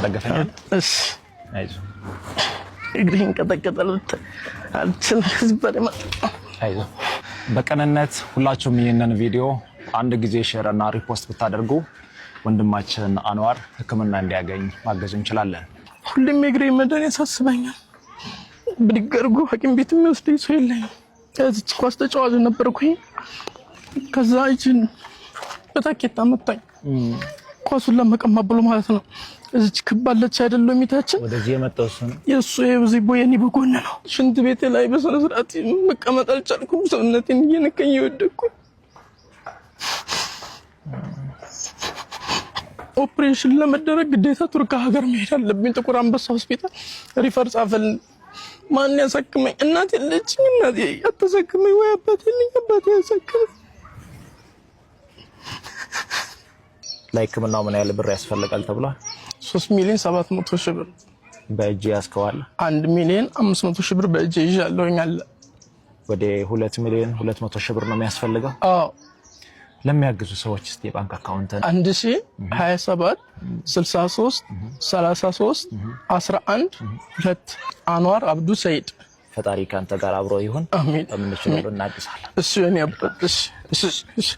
ደገፈኝ እሺ አይዞ እግሬን ቀጠቀጠሉት አልችልም ዝባለ አይዞ በቀነነት ሁላችሁም ይሄንን ቪዲዮ አንድ ጊዜ ሼር እና ሪፖስት ብታደርጉ ወንድማችን አንዋር ህክምና እንዲያገኝ ማገዝ እንችላለን ሁሉም እግሬ መዳን ያሳስበኛል ብድገርጉ ሐኪም ቤት የሚወስደኝ ሰው የለኝም ከዚህ ኳስ ተጫዋች ነበርኩኝ ከዛ እጅን በታኬታ መጣኝ ኳሱን ለመቀማ ብሎ ማለት ነው እዚች ክባለች አይደለም የሚታችን ወደዚህ የመጣው እሱ የሱ የዚህ ቦየኒ በጎን ነው ሽንት ቤት ላይ በሰነ ስርዓት መቀመጥ አልቻልኩም ሰውነቴን እየነከኝ ይወደኩ ኦፕሬሽን ለመደረግ ግዴታ ቱርክ ሀገር መሄድ አለብኝ ጥቁር አንበሳ ሆስፒታል ሪፈር ጻፈል ማን ያሳክመኝ እናቴ ልጅኝ እናቴ አትሰክመኝ ወይ አባቴ ልኝ አባቴ ያሳክመኝ ለህክምናው ምን ያህል ብር ያስፈልጋል ተብሏል 3,700,000 ብር በእጅ ያስከዋል 1,500,000 ብር በእጅ ይዣለሁኝ አለ ወደ 2,200,000 ብር ነው የሚያስፈልገው አዎ ለሚያግዙ ሰዎች እስቲ ባንክ አካውንት 1027 63 33 11 2 አንዋር አብዱ ሰይድ ፈጣሪ ካንተ ጋር አብሮ ይሁን አሜን በምንችለው እናግዛለን እሺ እኔ አባትሽ እሺ